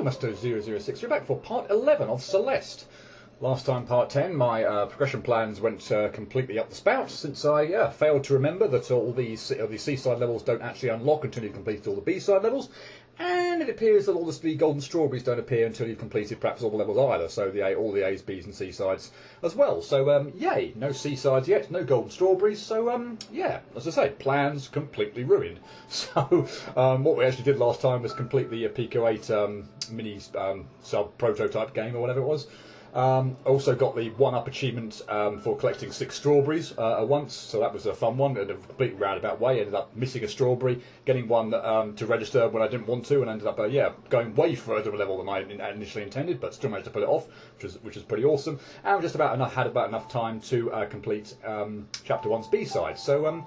Master006, we're back for part 11 of Celeste. Last time, part 10, my progression plans went completely up the spout, since I failed to remember that all these seaside levels don't actually unlock until you've completed all the B-side levels, and it appears that all the golden strawberries don't appear until you've completed perhaps all the levels either, so all the A's, B's and C-sides as well. So, yay, no C-sides yet, no golden strawberries, so, yeah, as I say, plans completely ruined. So, what we actually did last time was complete the Pico 8 mini sub-prototype game or whatever it was. Also got the 1-up achievement for collecting 6 strawberries at once, so that was a fun one in a completely roundabout way. Ended up missing a strawberry, getting one to register when I didn't want to, and ended up going way further a level than I initially intended, but still managed to pull it off, which is pretty awesome. And just had about enough time to complete Chapter 1's B-side. So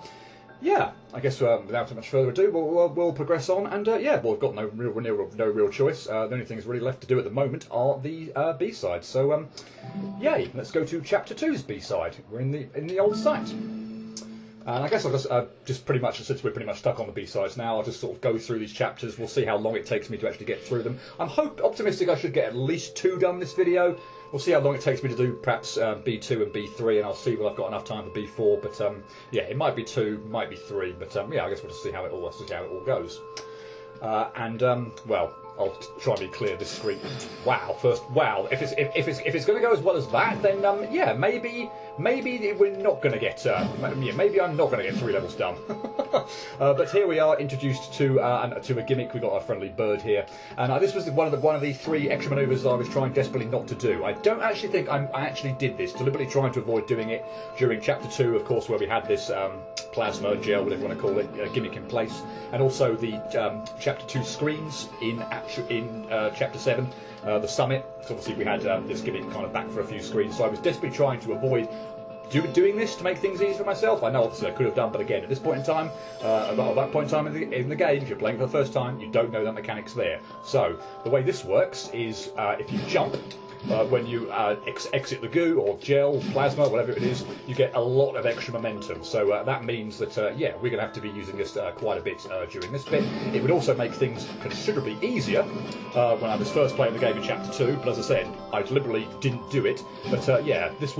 yeah, I guess without much further ado, we'll progress on, and yeah, we've got no real choice. The only things really left to do at the moment are the B-sides. So, yay! Let's go to Chapter 2's B-side. We're in the old site, and I guess I'll just pretty much, since we're pretty much stuck on the B-sides now, I'll just sort of go through these chapters. We'll see how long it takes me to actually get through them. I'm optimistic I should get at least 2 done this video. We'll see how long it takes me to do perhaps B2 and B3, and I'll see whether I've got enough time for B4. But yeah, it might be 2, might be 3. But yeah, I guess we'll just see how it all goes. Well, I'll try and be clear this screen. Wow, wow. If it's going to go as well as that, then yeah, maybe we're not going to get. Maybe I'm not going to get 3 levels done. But here we are, introduced to a gimmick. We got our friendly bird here, and this was one of the 3 extra manoeuvres I was trying desperately not to do. I don't actually think I actually did this, deliberately trying to avoid doing it during Chapter 2, of course, where we had this plasma gel, whatever you want to call it, gimmick in place, and also the Chapter 2 screens in Chapter 7, the summit. So obviously we had this gimmick kind of back for a few screens, so I was desperately trying to avoid doing this to make things easy for myself. I know obviously I could have done, but again, at this point in time, at that point in time in the game, if you're playing for the first time, you don't know that mechanic's there. So the way this works is if you jump when you exit the goo or gel, plasma, whatever it is, you get a lot of extra momentum. So that means that yeah, we're going to have to be using this quite a bit during this bit. It would also make things considerably easier when I was first playing the game in Chapter 2. But as I said, I deliberately didn't do it. But yeah, this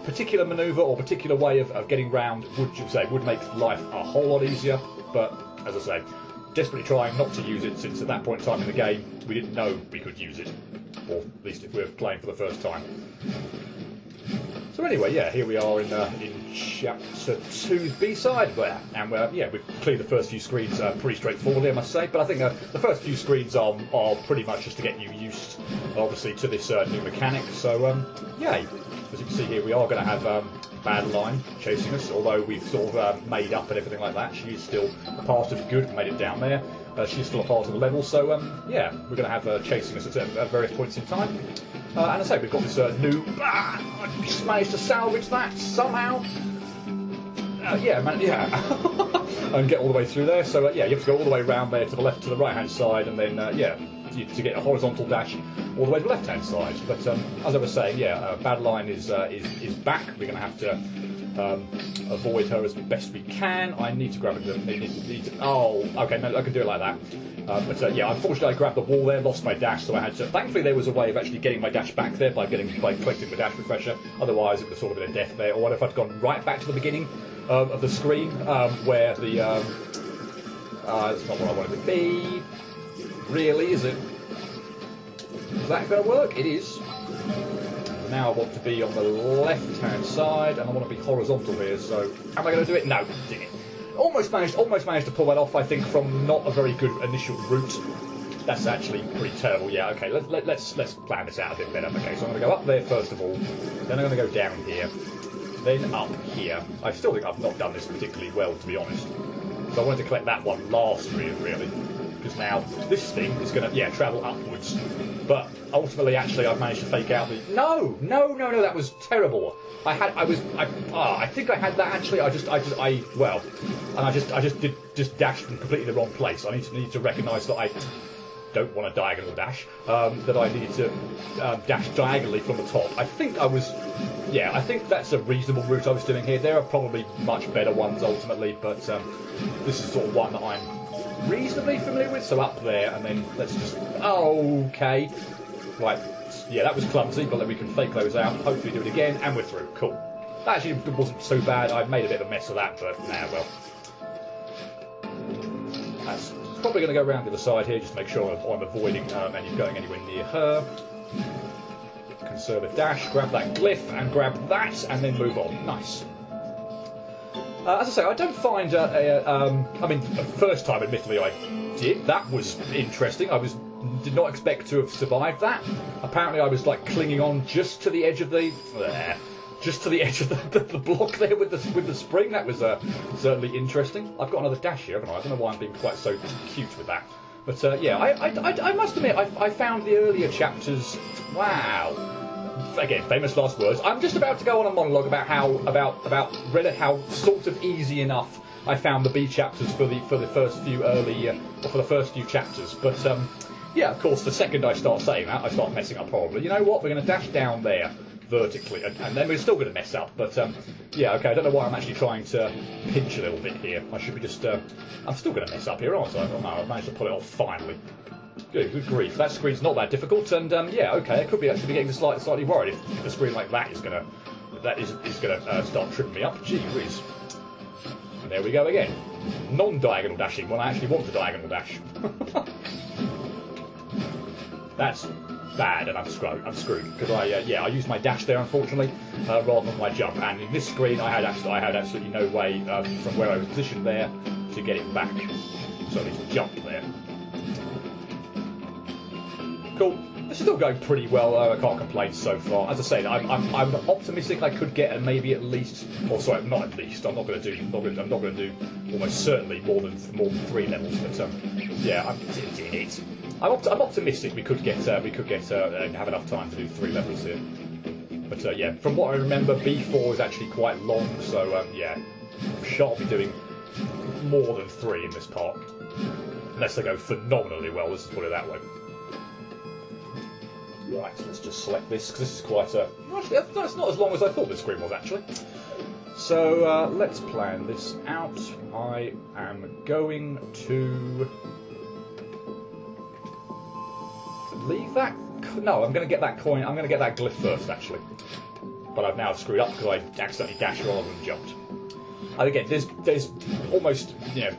particular manoeuvre or particular way of getting round would make life a whole lot easier. But as I say, desperately trying not to use it, since at that point in time in the game we didn't know we could use it, or at least if we were playing for the first time. So anyway, yeah, here we are in Chapter 2's B-side, and yeah, we've cleared the first few screens pretty straightforwardly, I must say. But I think the first few screens are pretty much just to get you used, obviously, to this new mechanic. So yay! As you can see here, we are going to have Badline chasing us, although we've sort of made up and everything like that. She is still a part of good, made it down there. She's still a part of the level, so yeah, we're going to have her chasing us at various points in time. And as I say, we've got this new... I just managed to salvage that somehow. Yeah, and get all the way through there. So yeah, you have to go all the way around there to the left, to the right-hand side, and then yeah, to get a horizontal dash all the way to the left-hand side. But as I was saying, yeah, Badline is back. We're going to have to avoid her as best we can. I need to grab it. Oh, okay, no, I can do it like that. But yeah, unfortunately, I grabbed the wall there, lost my dash, so I had to. Thankfully, there was a way of actually getting my dash back there by collecting the dash refresher. Otherwise, it would have sort of been a death there. Or what if I'd gone right back to the beginning of the screen where the it's not what I wanted to be. Really, is it? Is that going to work? It is. Now I want to be on the left-hand side, and I want to be horizontal here. So, am I going to do it? No, did it. Almost managed to pull that off. I think from not a very good initial route. That's actually pretty terrible. Yeah. Okay. Let's plan this out a bit better. Okay. So I'm going to go up there first of all. Then I'm going to go down here. Then up here. I still think I've not done this particularly well, to be honest. So I wanted to collect that one last, really. Because now this thing is going to travel upwards, but ultimately actually I've managed to fake out the no that was terrible. I think I had that actually. I just dashed from completely the wrong place. I need to recognise that I don't want a diagonal dash. That I needed to dash diagonally from the top. I think that's a reasonable route I was doing here. There are probably much better ones ultimately, but this is sort of one that I'm reasonably familiar with. So up there, and then let's just... Okay. Right. Yeah, that was clumsy, but then we can fake those out. Hopefully do it again, and we're through. Cool. That actually wasn't so bad. I made a bit of a mess of that, but nah, well. That's probably going to go around to the side here, just to make sure I'm avoiding any going anywhere near her. Conserve a dash, grab that glyph, and grab that, and then move on. Nice. As I say, I don't find... I mean, the first time, admittedly, I did. That was interesting. Did not expect to have survived that. Apparently, I was like clinging on just to the edge of the... just to the edge of the block there with the spring. That was certainly interesting. I've got another dash here, haven't I? I don't know why I'm being quite so cute with that. But yeah, I must admit, I found the earlier chapters... Wow. Again, famous last words. I'm just about to go on a monologue about how sort of easy enough I found the B chapters for the first few or for the first few chapters. But yeah, of course, the second I start saying that, I start messing up horribly. You know what? We're going to dash down there vertically, and then we're still going to mess up. But yeah, okay. I don't know why I'm actually trying to pinch a little bit here. I should be just. I'm still going to mess up here, aren't I? Oh, no, I managed to pull it off finally. Good grief, that screen's not that difficult, and yeah, okay, I could be actually getting slightly worried if a screen like that is gonna start tripping me up. Gee whiz. And there we go again. Non-diagonal dashing when I actually want the diagonal dash. That's bad, and I'm screwed because I used my dash there unfortunately rather than my jump, and in this screen I had absolutely no way from where I was positioned there to get it back. So I need to jump there. Cool. This is still going pretty well. I can't complain so far. As I say, I'm optimistic I could get maybe at least, or sorry, not at least. I'm not going to do almost certainly more than 3 levels. But yeah, I'm optimistic we could get and have enough time to do 3 levels here. But yeah, from what I remember, B4 is actually quite long. So yeah, shan't be doing more than 3 in this part, unless they go phenomenally well. Let's put it that way. Right, let's just select this, because this is quite a... Actually, that's not as long as I thought this screen was, actually. So, let's plan this out. I am going to... leave that... No, I'm going to get that coin... I'm going to get that glyph first, actually. But I've now screwed up, because I accidentally dashed rather than jumped. And again, there's almost, you know...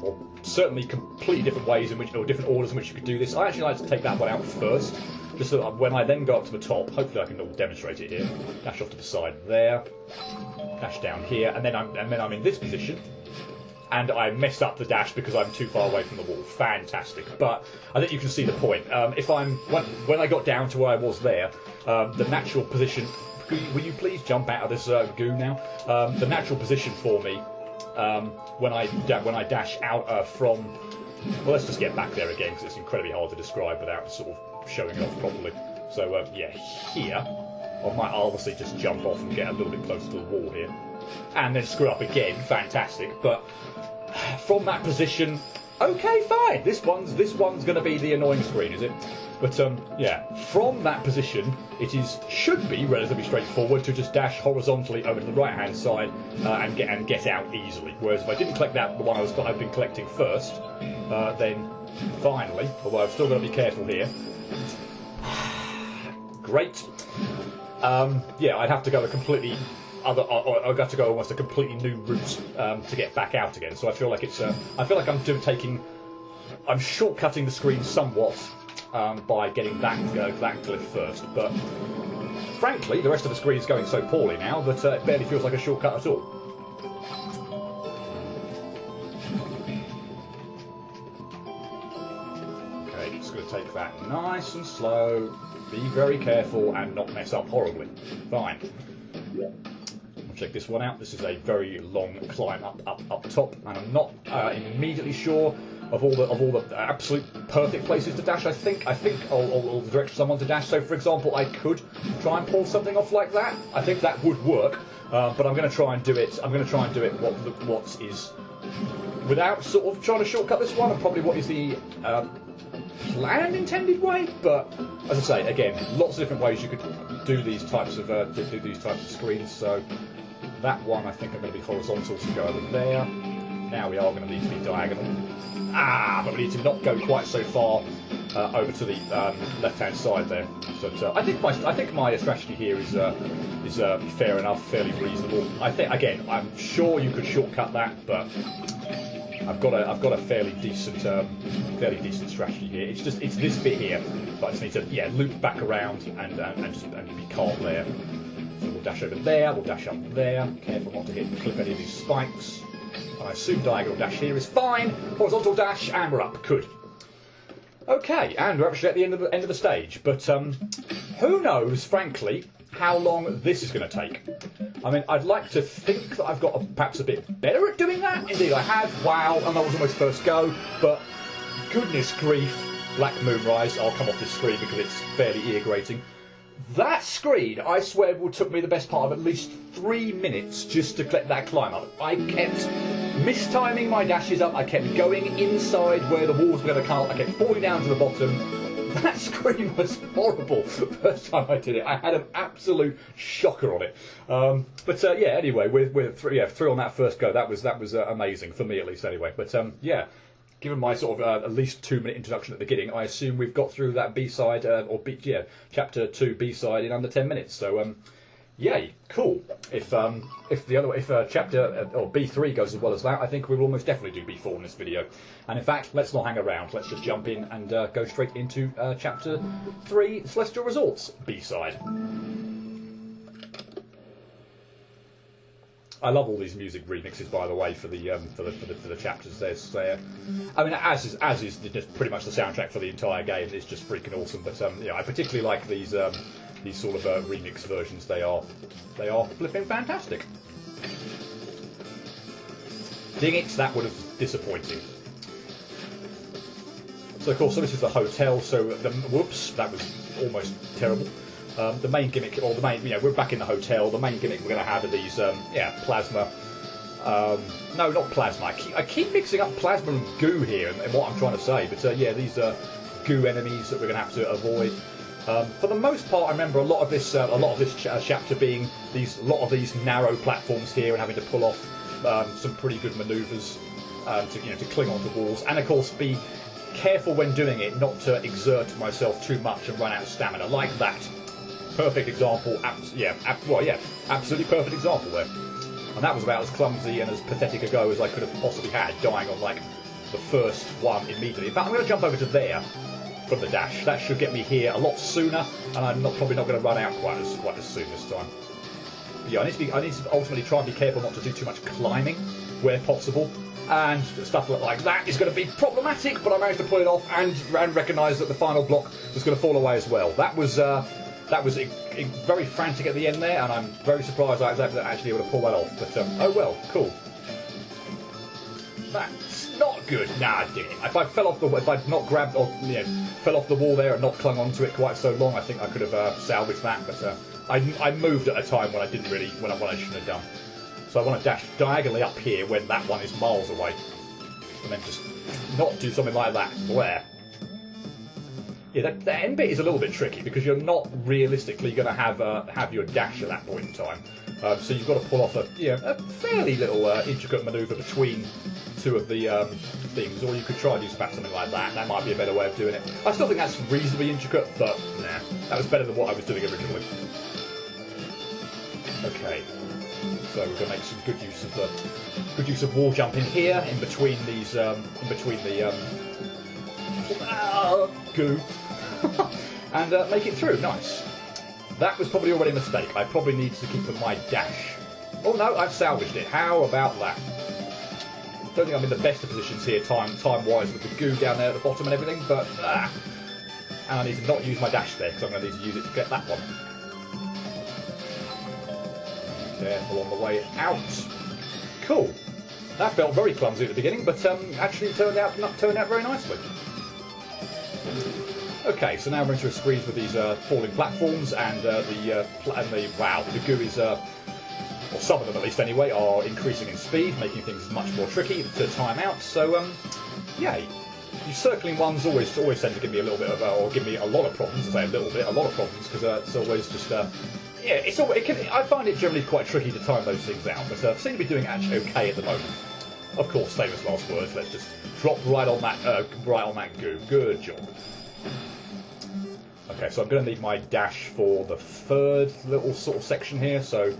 or certainly completely different ways in which... or different orders in which you could do this. I actually like to take that one out first. Just so that when I then go up to the top, hopefully I can demonstrate it here. Dash off to the side there, dash down here, and then I'm in this position, and I messed up the dash because I'm too far away from the wall. Fantastic, but I think you can see the point. When I got down to where I was there, the natural position. Will you please jump out of this goo now? The natural position for me when I dash out from. Well, let's just get back there again because it's incredibly hard to describe without sort of showing it off properly. So yeah, here I might obviously just jump off and get a little bit closer to the wall here, and then screw up again. Fantastic, but from that position, okay, fine. This one's going to be the annoying screen, is it? But yeah, from that position, should be relatively straightforward to just dash horizontally over to the right-hand side and get out easily. Whereas if I didn't collect the one I've been collecting first, then finally, although I've still got to be careful here. Great. Yeah, I'd have to go a completely other. I'd have to go almost a completely new route to get back out again. So I feel like I'm shortcutting the screen somewhat. By getting that glyph first, but frankly, the rest of the screen is going so poorly now that it barely feels like a shortcut at all. Okay, just going to take that nice and slow, be very careful, and not mess up horribly. Fine. I'll check this one out. This is a very long climb up top, and I'm not immediately sure of all the absolute perfect places to dash. I think all the directions I want to dash. So, for example, I could try and pull something off like that. I think that would work, but I'm going to try and do it. I'm going to try and do it what is without sort of trying to shortcut this one, and probably what is the planned intended way. But as I say, again, lots of different ways you could do these types of screens. So that one I think I'm going to be horizontal to go over there. Now we are going to need to be diagonal. but we need to not go quite so far over to the left-hand side there. But I think my strategy here is fair enough, fairly reasonable. I think again, I'm sure you could shortcut that, but I've got a fairly decent strategy here. It's this bit here, but I just need to loop back around and be calm there. So we'll dash over there, we'll dash up there. Careful not to clip any of these spikes. I assume diagonal dash here is fine. Horizontal dash, and we're up. Good. Okay, and we're actually at the end of the stage. But who knows, frankly, how long this is going to take. I mean, I'd like to think that I've got perhaps a bit better at doing that. Indeed, I have. Wow, and that was almost first go. But goodness grief, Black Moonrise. I'll come off this screen because it's fairly ear-grating. That screen, I swear, took me the best part of at least 3 minutes just to collect that climb up. I kept mistiming my dashes up. I kept going inside where the walls were going to come up. I kept falling down to the bottom. That screen was horrible the first time I did it. I had an absolute shocker on it. But anyway, we're through on that first go. That was amazing for me at least. Anyway, but given my sort of at least 2-minute introduction at the beginning, I assume we've got through that B-side chapter 2 B-side in under 10 minutes. So yay, cool. If chapter or B3 goes as well as that, I think we will almost definitely do B4 in this video. And in fact, let's not hang around. Let's just jump in and go straight into chapter 3, Celestial Resorts B-side. I love all these music remixes, by the way, for the chapters. There, I mean, as is just pretty much the soundtrack for the entire game. It's just freaking awesome. But I particularly like these sort of remix versions. They are flipping fantastic. Ding it, that was disappointing. So of course, this is the hotel. So whoops, that was almost terrible. The main gimmick, or the main, we're back in the hotel. The main gimmick we're going to have are these, plasma. No, not plasma. I keep mixing up plasma and goo here, and what I'm trying to say. But these are goo enemies that we're going to have to avoid. For the most part, I remember a lot of this chapter being a lot of these narrow platforms here, and having to pull off some pretty good manoeuvres to cling onto walls, and of course be careful when doing it not to exert myself too much and run out of stamina, like that. Perfect example, absolutely perfect example there. And that was about as clumsy and as pathetic a go as I could have possibly had, dying on like the first one immediately. In fact, I'm going to jump over to there from the dash. That should get me here a lot sooner, and I'm probably not going to run out quite as soon this time. But yeah, I need to ultimately try and be careful not to do too much climbing where possible. And stuff like that is going to be problematic, but I managed to pull it off and recognise that the final block was going to fall away as well. That was very frantic at the end there, and I'm very surprised I was actually able to pull that off. But oh well, cool. That's not good. Nah, I did it. If I'd not grabbed or fell off the wall there and not clung onto it quite so long, I think I could have salvaged that. But I moved at a time when I didn't really, when I shouldn't have done. So I want to dash diagonally up here when that one is miles away, and then just not do something like that. Where? Yeah, that end bit is a little bit tricky because you're not realistically going to have your dash at that point in time. So you've got to pull off a fairly little intricate manoeuvre between two of the things, or you could try and do something like that. That might be a better way of doing it. I still think that's reasonably intricate, but nah, that was better than what I was doing originally. Okay. So we're going to make some good use of wall jumping here in between these goo and make it through. Nice. That was probably already a mistake. I probably need to keep my dash. Oh no, I've salvaged it. How about that? Don't think I'm in the best of positions here time-wise with the goo down there at the bottom and everything, but and I need to not use my dash there because I'm going to need to use it to get that one. Careful on the way out. Cool. That felt very clumsy at the beginning, but actually turned out very nicely. Okay, so now we're into a squeeze with these falling platforms, and the goo is, or some of them at least anyway, are increasing in speed, making things much more tricky to time out. So yay. These circling ones always tend to give me a little bit of, or give me a lot of problems. I say a lot of problems, because it's always just. I find it generally quite tricky to time those things out, but seem to be doing actually okay at the moment. Of course, famous last words. Let's just drop right on that goo. Good job. Okay, so I'm going to need my dash for the third little sort of section here, so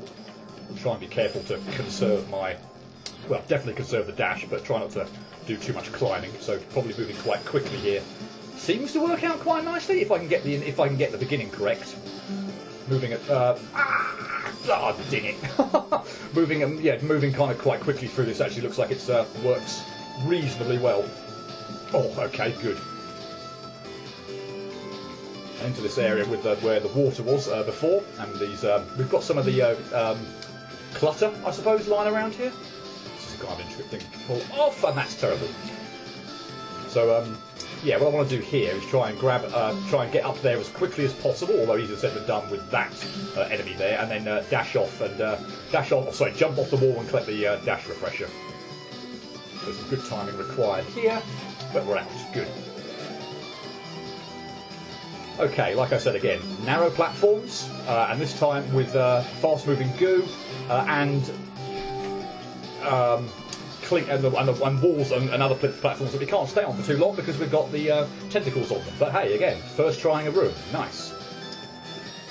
try and be careful to conserve my... Well, definitely conserve the dash, but try not to do too much climbing, so probably moving quite quickly here. Seems to work out quite nicely if I can get the beginning correct. Moving at ding it. moving kind of quite quickly through this actually looks like it works reasonably well. Oh, okay, good. Into this area with where the water was before, and these we've got some of the clutter, I suppose, lying around here. This is a kind of interesting thing to pull off, and that's terrible. So yeah, what I want to do here is try and get up there as quickly as possible, although easier said than done with that enemy there, and then jump off the wall and collect the dash refresher. There's some good timing required here, but we're out. Good. Okay, like I said again, narrow platforms, and this time with fast-moving goo and walls and other platforms that we can't stay on for too long because we've got the tentacles on them. But hey, again, first trying a room, nice.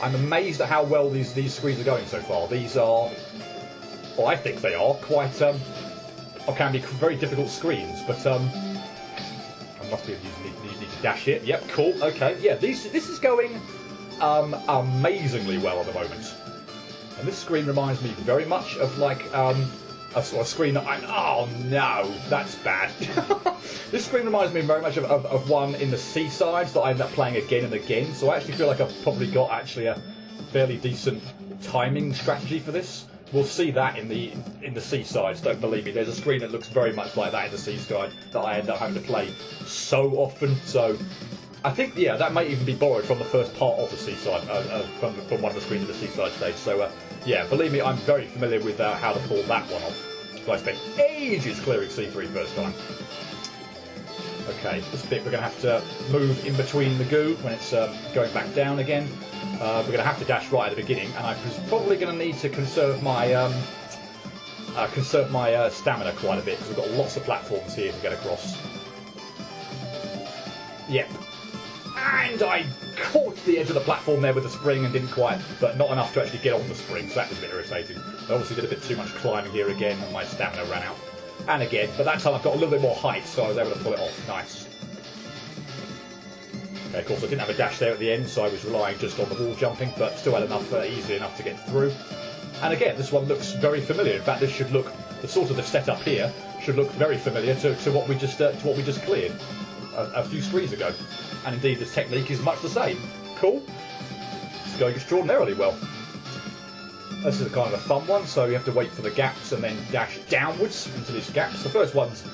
I'm amazed at how well these screens are going so far. These are, well, I think they are quite, or can be very difficult screens, but I must be need to dash it. Yep, cool. Okay, yeah, this is going amazingly well at the moment. And this screen reminds me very much of like a screen that oh no, that's bad. This screen reminds me very much of one in the Seasides that I end up playing again and again. So I actually feel like I've probably got a fairly decent timing strategy for this. We'll see that in the Seasides, don't believe me. There's a screen that looks very much like that in the Seaside that I end up having to play so often. So I think, yeah, that might even be borrowed from the first part of the Seaside, from one of the screens of the Seaside stage. So yeah, believe me, I'm very familiar with how to pull that one off. So I spent ages clearing C3 first time. Okay, this bit we're going to have to move in between the goo when it's going back down again. We're going to have to dash right at the beginning, and I'm probably going to need to conserve my stamina quite a bit because we've got lots of platforms here to get across. Yep. And I caught the edge of the platform there with the spring and didn't quite, but not enough to actually get on the spring, so that was a bit irritating. I obviously did a bit too much climbing here again and my stamina ran out. And again, but that time I've got a little bit more height, so I was able to pull it off. Nice. Okay, of course I didn't have a dash there at the end, so I was relying just on the wall jumping, but still had enough, easily enough to get through. And again, this one looks very familiar. In fact, this should look, the setup here should look very familiar to what we just cleared a few screens ago. And indeed, this technique is much the same. Cool. It's going extraordinarily well. This is kind of a fun one, so you have to wait for the gaps and then dash downwards into these gaps. The first one's,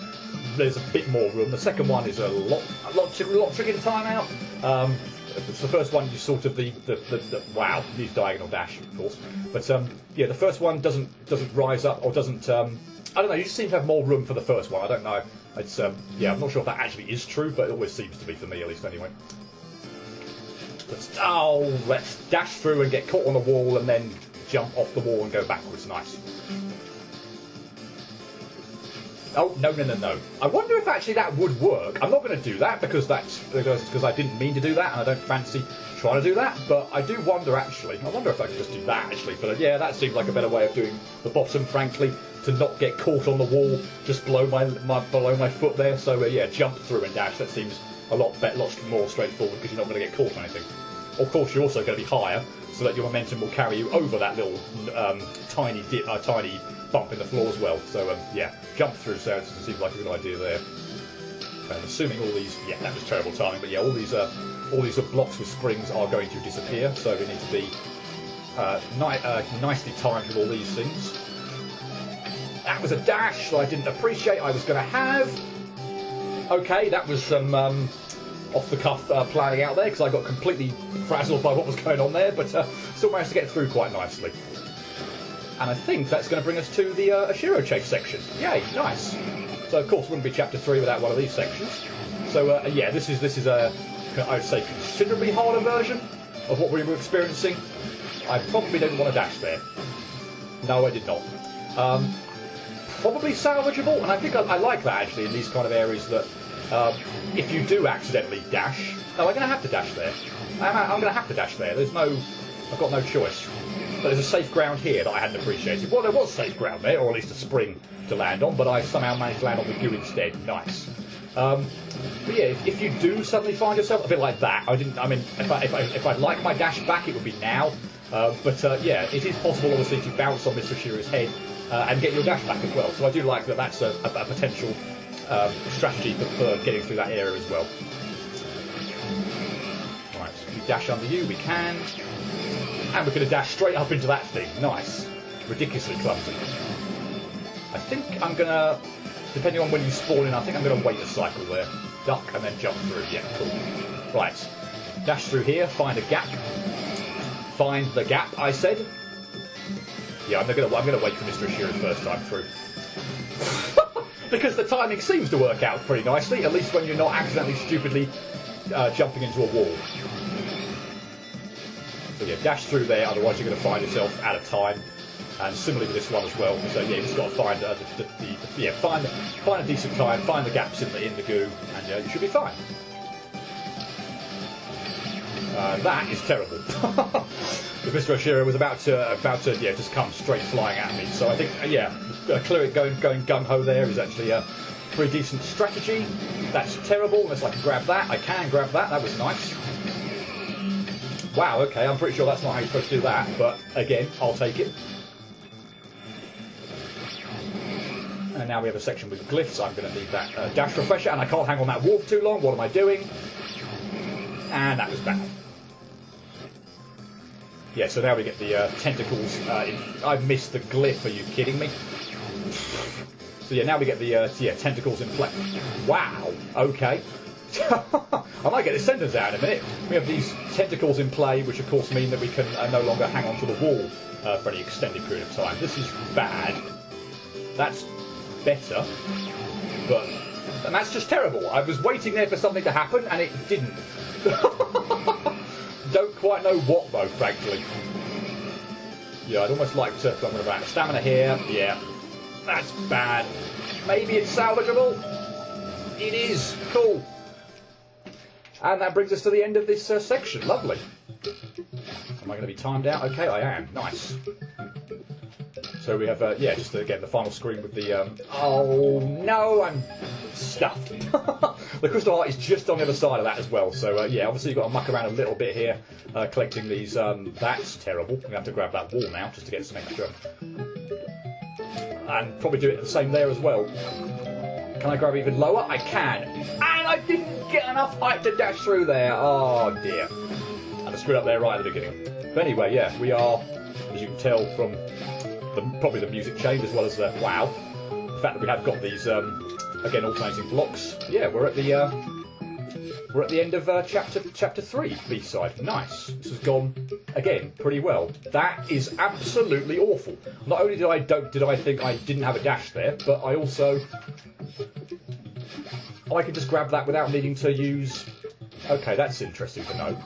there's a bit more room. The second one is a lot trickier to time out. It's the first one, you sort of wow, needs diagonal dash, of course. But yeah, the first one doesn't rise up or doesn't. I don't know. You just seem to have more room for the first one. I don't know. It's yeah, I'm not sure if that actually is true, but it always seems to be for me, at least anyway. Let's dash through and get caught on the wall and then jump off the wall and go backwards. Nice. Oh, no. I wonder if actually that would work. I'm not going to do that because I didn't mean to do that and I don't fancy trying to do that. But I do wonder actually. I wonder if I could just do that actually. But yeah, that seems like a better way of doing the bottom, frankly, to not get caught on the wall just below my foot there. So yeah, jump through and dash. That seems a lot more straightforward because you're not going to get caught on anything. Of course, you're also going to be higher, so that your momentum will carry you over that little tiny bump in the floor as well. So yeah, jump through. So it seems like a good idea there. And assuming all these, yeah, that was terrible timing, but yeah, all these blocks with springs are going to disappear. So we need to be nicely timed with all these things. That was a dash that I didn't appreciate I was going to have. Okay, that was some off-the-cuff planning out there because I got completely frazzled by what was going on there, but still managed to get through quite nicely. And I think that's going to bring us to the Ashiro chase section. Yay, nice. So of course, it wouldn't be chapter 3 without one of these sections. So yeah, this is a, I would say, considerably harder version of what we were experiencing. I probably didn't want to dash there. No, I did not. probably salvageable, and I think I like that actually in these kind of areas that if you do accidentally dash... Oh, I'm going to have to dash there. I'm going to have to dash there. I've got no choice. But there's a safe ground here that I hadn't appreciated. Well, there was safe ground there, or at least a spring to land on, but I somehow managed to land on the goo instead. Nice. But yeah, if you do suddenly find yourself a bit like that, if I'd like my dash back, it would be now. Yeah, it is possible, obviously, to bounce on Mr. Ashira's head and get your dash back as well. So I do like that. That's a potential strategy for getting through that area as well. Right, so can we dash under you? We can. And we're going to dash straight up into that thing. Nice. Ridiculously clumsy. I think I'm going to, depending on when you spawn in, I think I'm going to wait a cycle there. Duck and then jump through. Yeah, cool. Right. Dash through here, find a gap. Find the gap, I said. Yeah, I'm going to wait for Mr. Ashira's first time through. Because the timing seems to work out pretty nicely, at least when you're not accidentally, stupidly jumping into a wall. So yeah, dash through there, otherwise you're going to find yourself out of time. And similarly with this one as well. So yeah, you just got to find find a decent time, find the gaps in the goo, and you should be fine. That is terrible. Mr. Ashira was about to just come straight flying at me. So I think clear it going gung ho there is actually a pretty decent strategy. That's terrible unless I can grab that. I can grab that. That was nice. Wow. Okay, I'm pretty sure that's not how you're supposed to do that. But again, I'll take it. And now we have a section with glyphs. I'm going to need that dash refresher, and I can't hang on that wall for too long. What am I doing? And that was bad. Yeah, so now we get the tentacles. I missed the glyph. Are you kidding me? So yeah, now we get the tentacles in play. Wow. Okay. I might get this sentence out in a minute. We have these tentacles in play, which of course mean that we can no longer hang on to the wall for any extended period of time. This is bad. That's better, and that's just terrible. I was waiting there for something to happen, and it didn't. Don't quite know what though, frankly. Yeah, I'd almost like to. I'm going to back stamina here. Yeah, that's bad. Maybe it's salvageable. It is. Cool. And that brings us to the end of this section. Lovely. Am I going to be timed out? Okay, I am. Nice. So we have, just again the final screen with the. Oh no, I'm stuffed. The crystal heart is just on the other side of that as well. So obviously you've got to muck around a little bit here, collecting these. That's terrible. We have to grab that wall now just to get some extra, and probably do it the same there as well. Can I grab even lower? I can, and I didn't get enough height to dash through there. Oh dear, and I screwed up there right at the beginning. But anyway, yeah, we are, as you can tell from. Probably the music change as well as the fact that we have got these again alternating blocks. Yeah, we're at the end of chapter 3 B-side. Nice. This has gone again pretty well. That is absolutely awful. Not only did I think I didn't have a dash there, but I also I could just grab that without needing to use. Okay, that's interesting to know.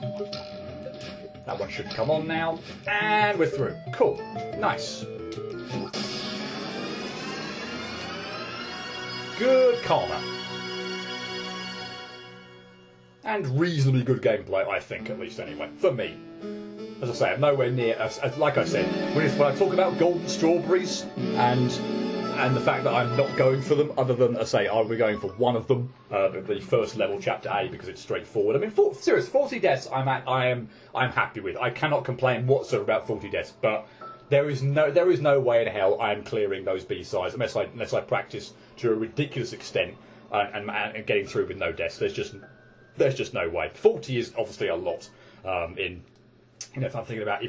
That one should come on now, and we're through. Cool. Nice. Good karma. And reasonably good gameplay, I think, at least anyway, for me. As I say, I'm nowhere near, like I said, when I talk about golden strawberries and the fact that I'm not going for them, other than, as I say, I'll be going for one of them, the first level, Chapter A, because it's straightforward. I mean, 40 deaths I'm happy with. I cannot complain whatsoever about 40 deaths, but there is no way in hell I am clearing those B-sides unless I practice to a ridiculous extent and getting through with no deaths. There's just no way. 40 is obviously a lot. If I'm thinking about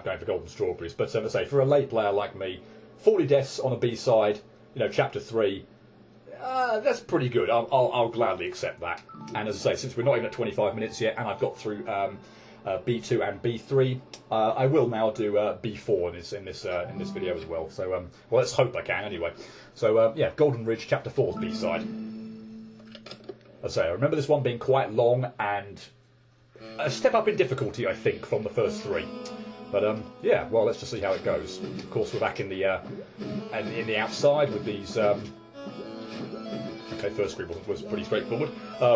going for golden strawberries, but as I say, for a lay player like me, 40 deaths on a B-side, Chapter 3, that's pretty good. I'll gladly accept that. And as I say, since we're not even at 25 minutes yet, and I've got through B2 and B3, I will now do B4 in this video as well. So well, let's hope I can anyway. So Golden Ridge Chapter 4's B-side. As I say, I remember this one being quite long and a step up in difficulty, I think, from the first 3. But yeah, well, let's just see how it goes. Of course, we're back in the outside with these. Okay, first screen was pretty straightforward.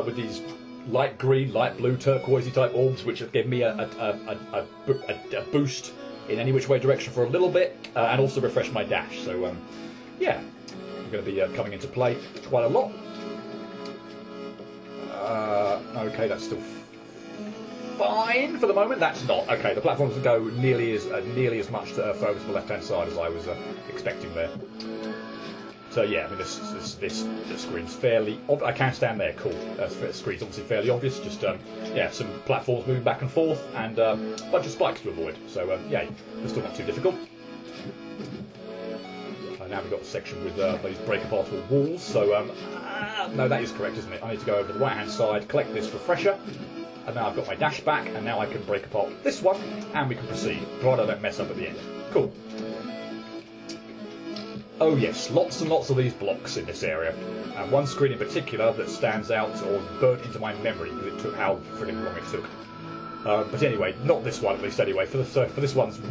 With these light green, light blue, turquoisey type orbs, which have given me a boost in any which way direction for a little bit, and also refresh my dash. So yeah, I'm going to be coming into play quite a lot. Okay, that's still fine for the moment. That's not okay. The platform doesn't go nearly as much further to the left-hand side as I was expecting there. So yeah, I mean this screen's fairly. I can stand there. Cool. The screen's obviously fairly obvious. Just yeah, some platforms moving back and forth, and a bunch of spikes to avoid. So yeah, it's still not too difficult. Now we've got a section with these break-apartable walls. So no, that is correct, isn't it? I need to go over to the right-hand side, collect this refresher, and now I've got my dash back, and now I can break apart this one, and we can proceed, provided I don't mess up at the end. Cool. Oh yes, lots and lots of these blocks in this area, and one screen in particular that stands out or burnt into my memory because it took how friggin' long it took. But anyway, not this one at least. Anyway, for this one's.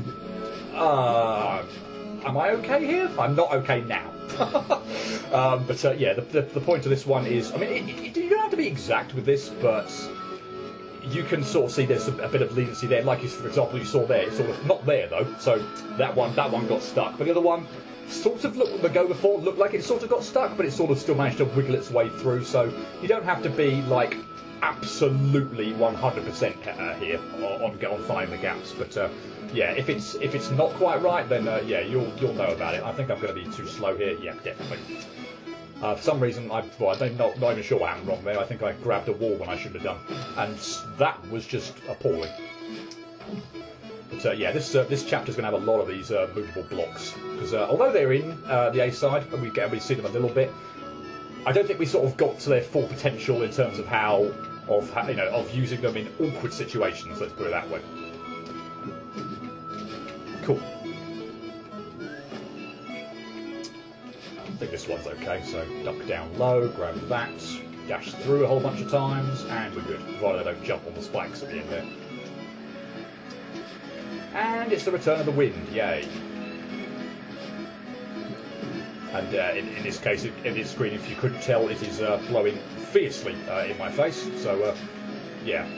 Am I okay here? I'm not okay now. But yeah, the point of this one is, I mean, you don't have to be exact with this, but you can sort of see there's a bit of leniency there. Like, for example, you saw there, it's sort of not there though. So that one got stuck, but the other one sort of looked like it sort of got stuck, but it sort of still managed to wiggle its way through. So you don't have to be like absolutely 100% here on finding the gaps, but. Yeah, if it's not quite right, then yeah, you'll know about it. I think I'm going to be too slow here. Yeah, definitely. For some reason, I'm not even sure what happened wrong there. I think I grabbed a wall when I shouldn't have done, and that was just appalling. But yeah, this chapter's going to have a lot of these movable blocks because although they're in the A side and we see them a little bit, I don't think we sort of got to their full potential in terms of of using them in awkward situations. Let's put it that way. Cool. I think this one's okay, so duck down low, grab that, dash through a whole bunch of times, and we're good, provided I don't jump on the spikes at the end there. And it's the return of the wind, yay. And in this case, in this screen, if you couldn't tell, it is blowing fiercely in my face, so yeah,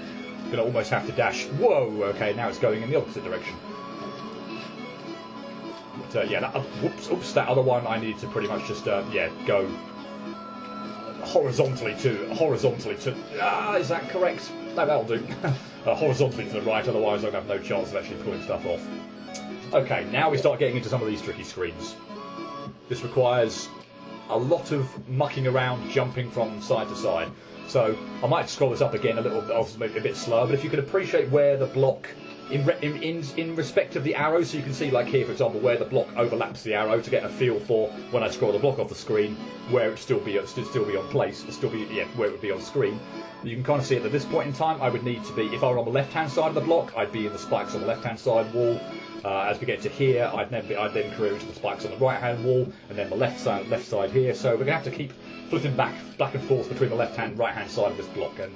gonna almost have to dash. Whoa, okay, now it's going in the opposite direction. Yeah, that other one I needed to pretty much just yeah, go horizontally to is that correct? No, that'll do. Horizontally to the right, otherwise I'm going to have no chance of actually pulling stuff off. Okay, now we start getting into some of these tricky screens. This requires a lot of mucking around, jumping from side to side. So I might scroll this up again a bit slower, but if you could appreciate where the block in respect of the arrow, so you can see, like here for example, where the block overlaps the arrow, to get a feel for when I scroll the block off the screen where it would still be on place, where it would be on screen. You can kind of see it at this point in time. I would need to be, if I were on the left hand side of the block, I'd be in the spikes on the left hand side wall. As we get to here, I'd then career into the spikes on the right hand wall, and then the left side here. So we're going to have to keep flipping back and forth between the left hand, right hand side of this block, and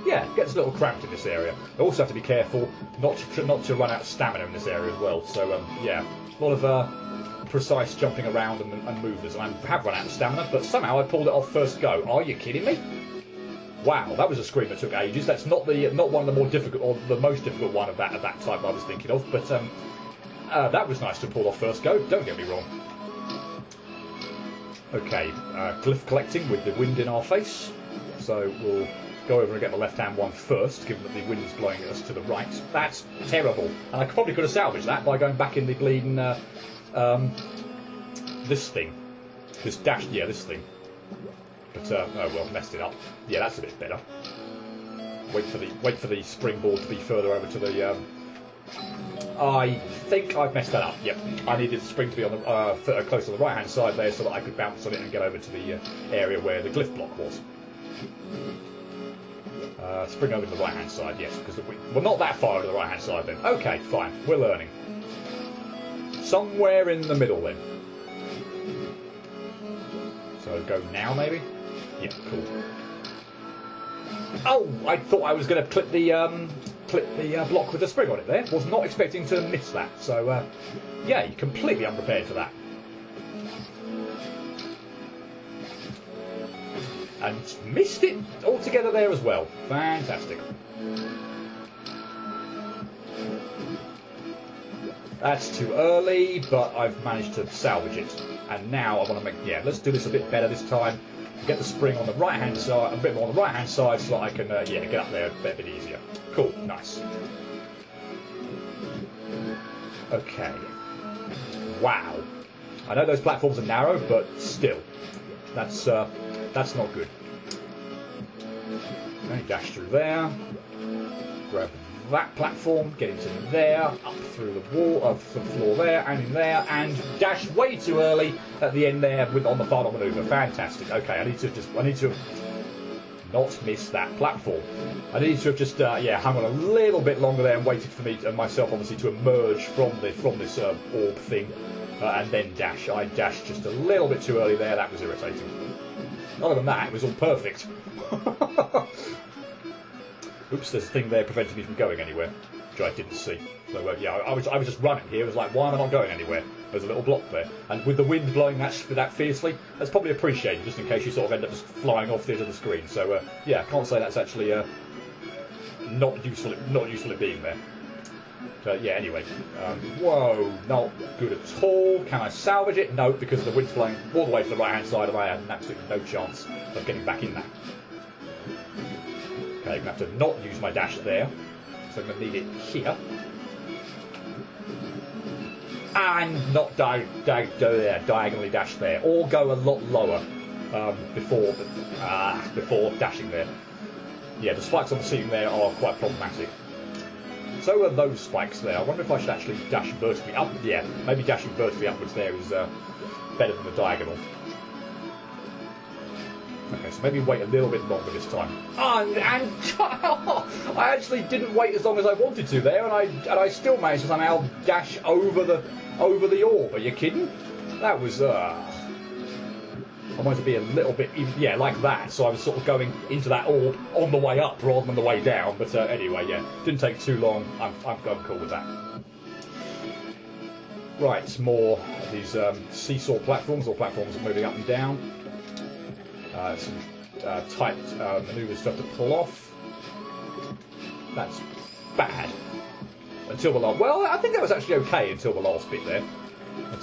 yeah, it gets a little cramped in this area. I also have to be careful not to run out of stamina in this area as well. So yeah, a lot of precise jumping around and movements, and I have run out of stamina, but somehow I pulled it off first go. Are you kidding me? Wow, that was a screen that took ages. That's not one of the more difficult, or the most difficult one of that type I was thinking of, but that was nice to pull off first go. Don't get me wrong. Okay, glyph collecting with the wind in our face. So we'll go over and get the left-hand one first, given that the wind is blowing us to the right. That's terrible. And I probably could have salvaged that by going back in the bleeding this thing. This thing. But oh well, messed it up. Yeah, that's a bit better. Wait for the springboard to be further over to the. I think I've messed that up. Yep, I needed the spring to be on the close to the right hand side there, so that I could bounce on it and get over to the area where the glyph block was. Spring over to the right hand side, yes, because we're not that far to the right hand side then. Okay, fine, we're learning. Somewhere in the middle then. So go now maybe? Yeah, cool. Oh, I thought I was going to clip the clip the block with the spring on it there. Was not expecting to miss that. So, yeah, you're completely unprepared for that. And missed it altogether there as well. Fantastic. That's too early, but I've managed to salvage it. And now I want to make... Yeah, let's do this a bit better this time. Get the spring on the right-hand side, a bit more on the right-hand side, so that I can, yeah, get up there a bit easier. Cool, nice. Okay. Wow. I know those platforms are narrow, but still. That's not good. Okay, dash through there. Grab that platform, get into there, up through the wall, the floor there, and in there, and dash way too early at the end there on the final manoeuvre. Fantastic. Okay, I need to not miss that platform. I need to have just yeah, hung on a little bit longer there and waited for me and myself obviously to emerge from this orb thing, and then dash. I dashed just a little bit too early there. That was irritating. Other than that, it was all perfect. Oops, there's a thing there preventing me from going anywhere, which I didn't see. So yeah, I was just running here. It was like, why am I not going anywhere? There's a little block there, and with the wind blowing that fiercely, that's probably appreciated, just in case you sort of end up just flying off the edge of the screen. So yeah, I can't say that's actually not useful it being there. So yeah, anyway, whoa, not good at all. Can I salvage it? No, because the wind's blowing all the way to the right-hand side, and I had absolutely no chance of getting back in that. Okay, I'm going to have to not use my dash there, so I'm going to need it here. And not diagonally dash there, or go a lot lower before dashing there. Yeah, the spikes on the ceiling there are quite problematic. So are those spikes there. I wonder if I should actually dash vertically up. Yeah, maybe dashing vertically upwards there is better than the diagonal. Okay, so maybe wait a little bit longer this time. And I actually didn't wait as long as I wanted to there, and I still managed to somehow dash over the orb. Are you kidding? That was I wanted to be a little bit, yeah, like that. So I was sort of going into that orb on the way up rather than the way down. But anyway, yeah, didn't take too long. I'm cool with that. Right, more of these seesaw platforms, or platforms moving up and down. Some tight manoeuvre stuff to pull off. That's bad. Until the last. Well, I think that was actually okay until the last bit there.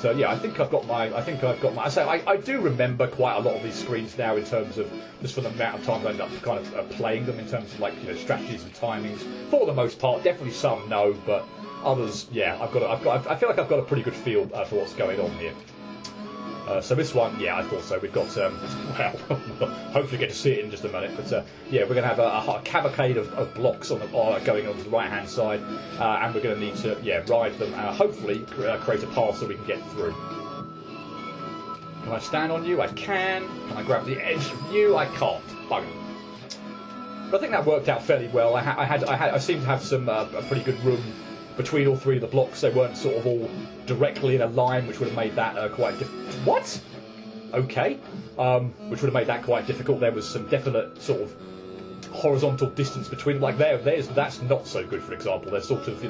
But yeah, I think I've got my. I say I do remember quite a lot of these screens now in terms of just for the amount of time I end up kind of playing them in terms of like strategies and timings. For the most part, definitely some no, but others, yeah, I feel like I've got a pretty good feel for what's going on here. So this one, yeah, I thought so. We've got, well, hopefully get to see it in just a minute. But yeah, we're going to have a cavalcade of blocks on going on the right-hand side, and we're going to need to, yeah, ride them and hopefully create a path so we can get through. Can I stand on you? I can. Can I grab the edge of you? I can't. Bugger. But I think that worked out fairly well. I seem to have some a pretty good room between all three of the blocks. They weren't sort of all directly in a line, which would have made that quite difficult. What? Okay. Which would have made that quite difficult. There was some definite sort of horizontal distance between them. Like that's not so good, for example. They're sort of,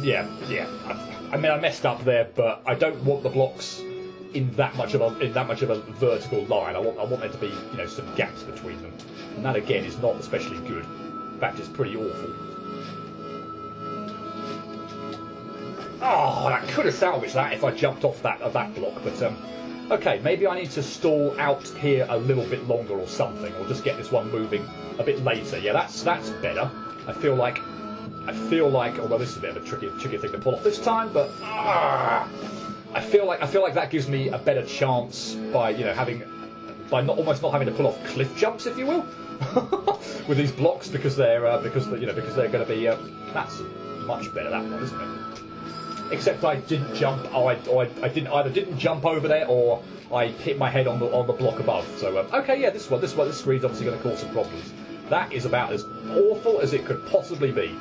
yeah. I mean, I messed up there, but I don't want the blocks in that much of a vertical line. I want there to be, some gaps between them. And that again is not especially good. In fact, it's pretty awful. Oh, I could have salvaged that if I jumped off that block, but okay, maybe I need to stall out here a little bit longer or something, or just get this one moving a bit later. Yeah, that's better. I feel like, although this is a bit of a tricky thing to pull off this time, but I feel like that gives me a better chance by almost not having to pull off cliff jumps, if you will, with these blocks because they're going to be that's much better, that one, isn't it? Except I didn't jump. I didn't jump over there, or I hit my head on the block above. So okay, yeah, this screen's obviously going to cause some problems. That is about as awful as it could possibly be.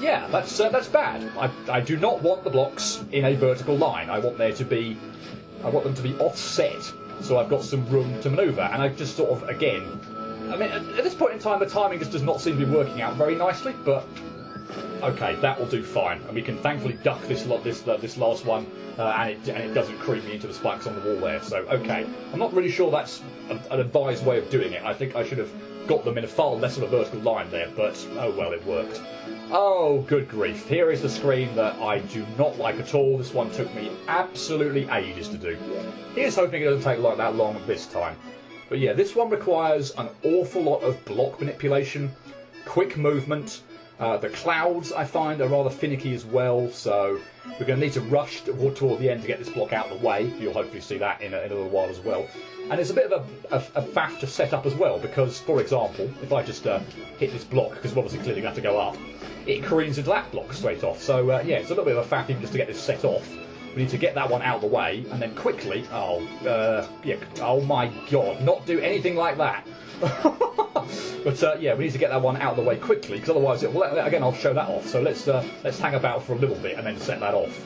Yeah, that's bad. I do not want the blocks in a vertical line. I want them to be offset so I've got some room to manoeuvre. And I just sort of, again, I mean, at this point in time, the timing just does not seem to be working out very nicely, but okay, that will do fine. And we can thankfully duck this last one, and it doesn't creep me into the spikes on the wall there. So, okay. I'm not really sure that's an advised way of doing it. I think I should have got them in a far less of a vertical line there, but oh well, it worked. Oh, good grief. Here is the screen that I do not like at all. This one took me absolutely ages to do. Here's hoping it doesn't take like that long this time. But yeah, this one requires an awful lot of block manipulation, quick movement. The clouds, I find, are rather finicky as well, so we're going to need to rush toward the end to get this block out of the way. You'll hopefully see that in a little while as well. And it's a bit of a faff to set up as well, because, for example, if I just hit this block, because we're obviously clearly going to have to go up, it careens into that block straight off. So, yeah, it's a little bit of a faff even just to get this set off. We need to get that one out of the way, and then quickly, yeah, oh my god, not do anything like that. But yeah, we need to get that one out of the way quickly, because otherwise, again, I'll show that off. So let's hang about for a little bit and then set that off.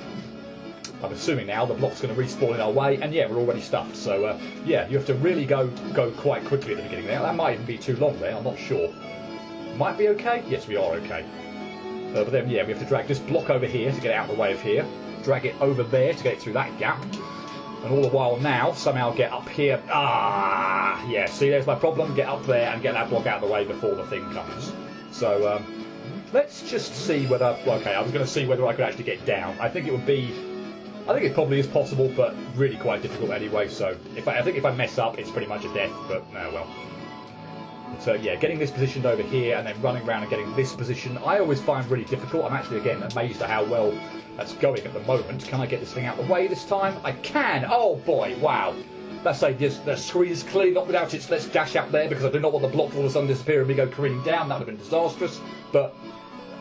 I'm assuming now the block's going to respawn in our way, and yeah, we're already stuffed. So yeah, you have to really go quite quickly at the beginning there. That might even be too long there. I'm not sure. Might be okay. Yes, we are okay. But then yeah, we have to drag this block over here to get it out of the way of here. Drag it over there to get it through that gap. And all the while now, somehow get up here. Ah, yeah, see, there's my problem. Get up there and get that block out of the way before the thing comes. So, let's just see whether... Okay, I was going to see whether I could actually get down. I think it would be... I think it probably is possible, but really quite difficult anyway. So, I think if I mess up, it's pretty much a death, but no, well. So, yeah, getting this positioned over here and then running around and getting this position, I always find really difficult. I'm actually, again, amazed at how well that's going at the moment. Can I get this thing out of the way this time? I can! Oh boy, wow. Let's say the screen is clearly not without its let's dash out there, because I do not want the block to all of a sudden disappear and me go careening down. That would have been disastrous. But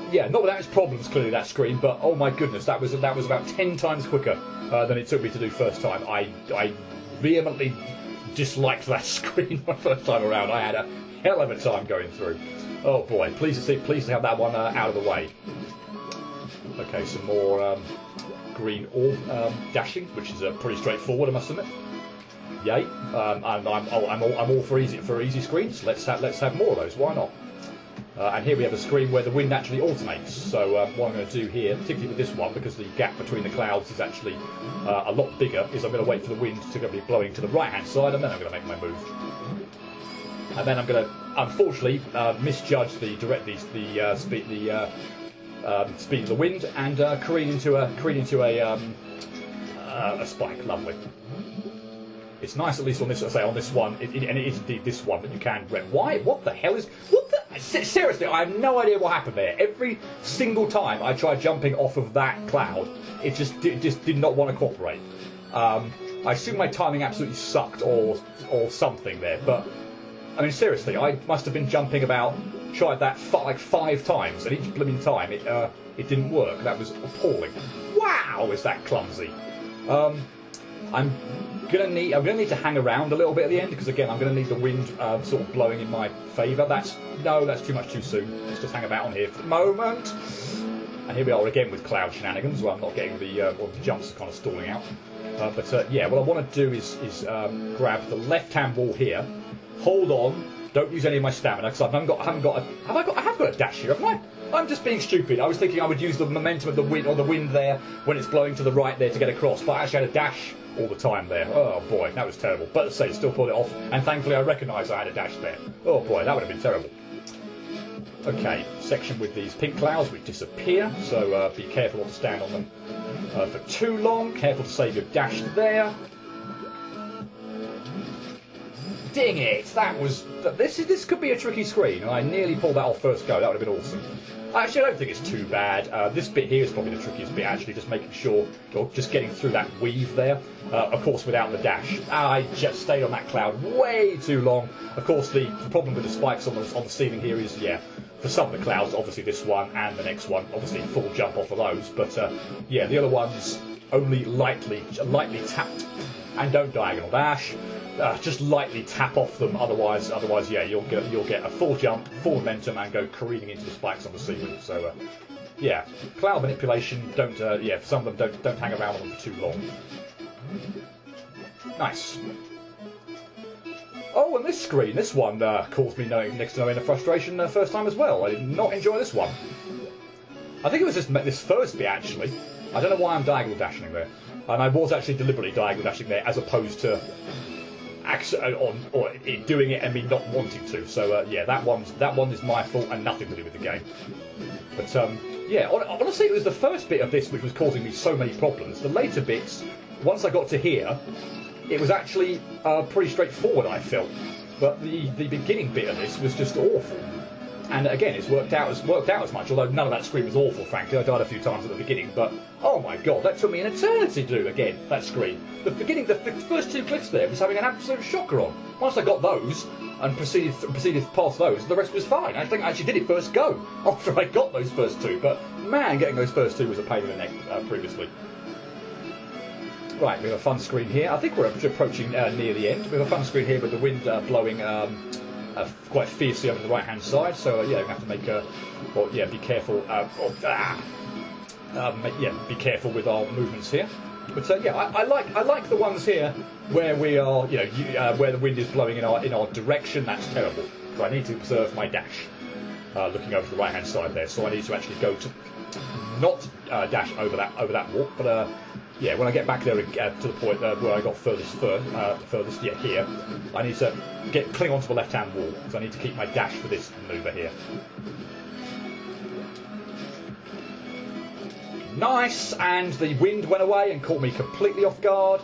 yeah, not without its problems, clearly, that screen. But oh my goodness, that was about 10 times quicker than it took me to do first time. I vehemently disliked that screen my first time around. I had a hell of a time going through. Oh boy, pleased to have that one out of the way. Okay, some more green orb dashing, which is pretty straightforward, I must admit. Yay! I'm all for easy screens. Let's have more of those. Why not? And here we have a screen where the wind actually alternates. So what I'm going to do here, particularly with this one, because the gap between the clouds is actually a lot bigger, is I'm going to wait for the wind to be blowing to the right-hand side, and then I'm going to make my move. And then I'm going to, unfortunately, misjudge the speed of the wind and careen into a spike. Lovely. It's nice, at least on this. I say on this one, and it is indeed this one that you can rep. Why? What the hell is? What the? Seriously, I have no idea what happened there. Every single time I tried jumping off of that cloud, it just did not want to cooperate. I assume my timing absolutely sucked or something there, but. I mean, seriously, I must have been jumping tried that like 5 times, and each blooming time it didn't work. That was appalling. Wow, is that clumsy? I'm gonna need to hang around a little bit at the end, because again, I'm gonna need the wind sort of blowing in my favour. That's too much too soon. Let's just hang about on here for the moment. And here we are again with cloud shenanigans, where I'm not getting the jumps kind of stalling out. But yeah, what I want to do is grab the left-hand wall here. Hold on, don't use any of my stamina, because I have got a dash here, haven't I? I'm just being stupid. I was thinking I would use the momentum of the wind there when it's blowing to the right there to get across, but I actually had a dash all the time there. Oh boy, that was terrible. But let's say still pulled it off, and thankfully I recognised I had a dash there. Oh boy, that would have been terrible. Okay, section with these pink clouds which disappear, so be careful not to stand on them for too long. Careful to save your dash there. Ding it! This could be a tricky screen, and I nearly pulled that off first go. That would have been awesome. Actually, I don't think it's too bad. This bit here is probably the trickiest bit, actually, just making sure you're just getting through that weave there. Of course, without the dash. I just stayed on that cloud way too long. Of course, the problem with the spikes on the ceiling here is, yeah, for some of the clouds, obviously this one and the next one, obviously full jump off of those. But yeah, the other ones only lightly tapped, and don't diagonal dash. Just lightly tap off them, otherwise, yeah, you'll get a full jump, full momentum, and go careening into the spikes on the ceiling. So, yeah, cloud manipulation. Yeah, for some of them, don't hang around on them for too long. Nice. Oh, and this screen, this one caused me next to no end of frustration the first time as well. I did not enjoy this one. I think it was this first bit, actually. I don't know why I'm diagonal dashing there. And I was actually deliberately diagonal dashing there, as opposed to doing it and me not wanting to. So, yeah, that one is my fault and nothing to do with the game. But, yeah, honestly, it was the first bit of this which was causing me so many problems. The later bits, once I got to here, it was actually pretty straightforward, I felt. But the beginning bit of this was just awful. And again, it's worked out as much, although none of that screen was awful, frankly. I died a few times at the beginning, but oh my god, that took me an eternity to do again, that screen. The first two cliffs there was having an absolute shocker on. Once I got those and proceeded past those, the rest was fine. I think I actually did it first go after I got those first two, but man, getting those first two was a pain in the neck previously. Right, we have a fun screen here. I think we're approaching near the end. We have a fun screen here with the wind blowing quite fiercely over the right-hand side. So yeah, we have to make be careful. Be careful with our movements here. But yeah, I like the ones here where we are, where the wind is blowing in our direction. That's terrible. So I need to preserve my dash. Looking over to the right-hand side there. So I need to actually go to not dash over that walk, but. Yeah, when I get back there to the point where I got furthest, here, I need to cling onto the left-hand wall, because I need to keep my dash for this manoeuvre here. Nice, and the wind went away and caught me completely off guard.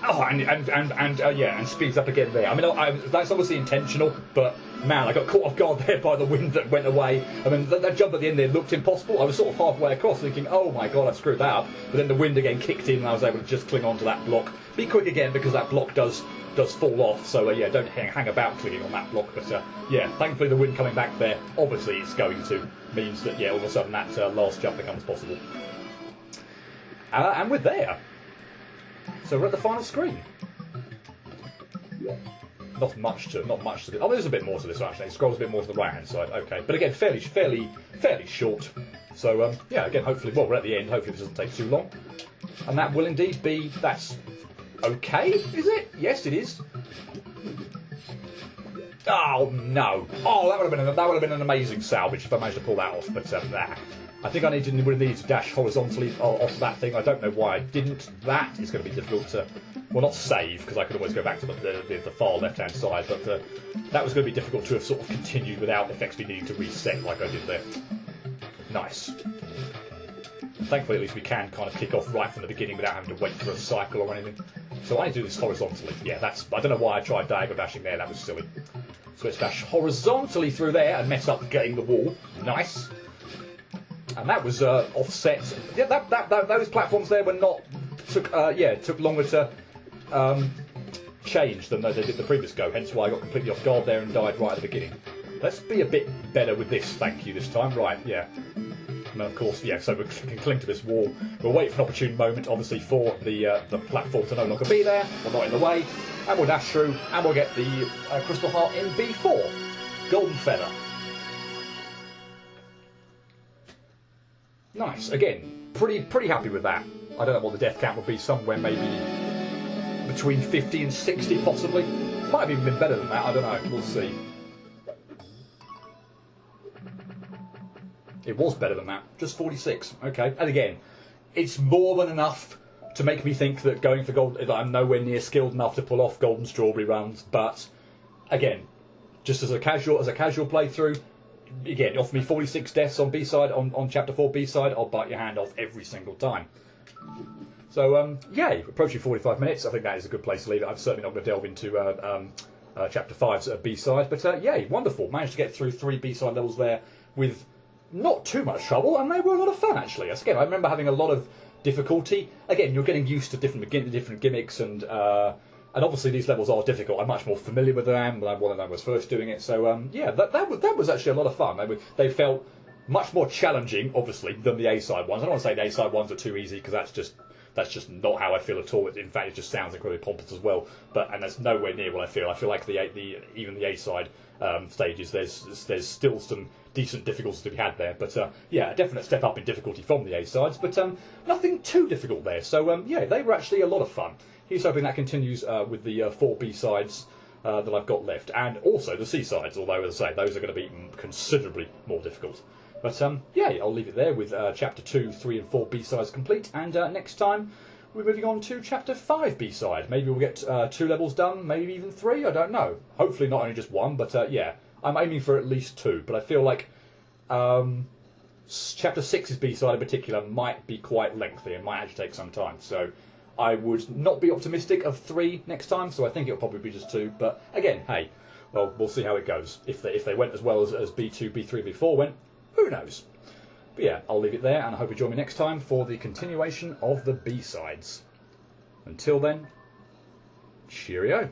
Oh, and speeds up again there. I mean, that's obviously intentional, but man, I got caught off guard there by the wind that went away. I mean, that jump at the end there looked impossible. I was sort of halfway across thinking, oh my god, I've screwed that up. But then the wind again kicked in and I was able to just cling onto that block. Be quick again, because that block does fall off. So yeah, don't hang about clinging on that block. But yeah, thankfully the wind coming back there, obviously it's going to, means that yeah, all of a sudden that last jump becomes possible. And we're there. So we're at the final screen. Not much to do. Oh, there's a bit more to this actually. It scrolls a bit more to the right hand side. Okay, but again, fairly short. So yeah, again, hopefully, well, we're at the end. Hopefully, this doesn't take too long. And that will indeed be. That's okay, is it? Yes, it is. Oh no! Oh, that would have been an amazing salvage if I managed to pull that off. But I think I would have needed to dash horizontally off that thing. I don't know why I didn't. That is going to be difficult to, well, not save, because I could always go back to the far left-hand side, but that was going to be difficult to have sort of continued without effectively needing to reset like I did there. Nice. And thankfully, at least we can kind of kick off right from the beginning without having to wait for a cycle or anything. So I need to do this horizontally. Yeah, I don't know why I tried diagonal dashing there. That was silly. So let's dash horizontally through there and mess up getting the wall. Nice. And that was offset. Yeah, those platforms there were not took longer to change than they did the previous go. Hence why I got completely off guard there and died right at the beginning. Let's be a bit better with this. Thank you this time. Right, yeah. And of course, yeah. So we can cling to this wall. We'll wait for an opportune moment, obviously, for the platform to no longer be there. We're not in the way, and we'll dash through, and we'll get the crystal heart in B4, golden feather. Nice. Again, pretty happy with that. I don't know what the death count would be. Somewhere maybe between 50 and 60, possibly. Might have even been better than that. I don't know. We'll see. It was better than that. Just 46. Okay. And again, it's more than enough to make me think that going for gold, that I'm nowhere near skilled enough to pull off golden strawberry runs. But again, just as a casual playthrough, again, offer me 46 deaths on B-side, on Chapter 4 B-side, I'll bite your hand off every single time. So, yay, approaching 45 minutes. I think that is a good place to leave it. I'm certainly not going to delve into Chapter 5's B-side. But, yay, wonderful. Managed to get through 3 B-side levels there with not too much trouble, and they were a lot of fun, actually. Again, I remember having a lot of difficulty. Again, you're getting used to different gimmicks, and obviously these levels are difficult. I'm much more familiar with them than when I was first doing it. So yeah, that was actually a lot of fun. They felt much more challenging, obviously, than the A-side ones. I don't want to say the A-side ones are too easy, because that's just not how I feel at all. In fact, it just sounds incredibly pompous as well. And that's nowhere near what I feel. I feel like even the A-side stages, there's still some decent difficulties to be had there. But yeah, a definite step up in difficulty from the A-sides, but nothing too difficult there. So yeah, they were actually a lot of fun. here's hoping that continues with the 4 B-sides that I've got left, and also the C-sides, although, as I say, those are going to be considerably more difficult. But yeah, I'll leave it there with Chapter 2, 3 and 4 B-sides complete, and next time we're moving on to Chapter 5 B-side. Maybe we'll get 2 levels done, maybe even 3, I don't know. Hopefully not only just 1, but yeah, I'm aiming for at least 2, but I feel like Chapter 6's B-side in particular might be quite lengthy and might actually take some time, so I would not be optimistic of 3 next time, so I think it'll probably be just 2, but again, hey, well, we'll see how it goes. If they went as well as B2, B3, B4 went, who knows? But yeah, I'll leave it there, and I hope you join me next time for the continuation of the B-sides. Until then, cheerio.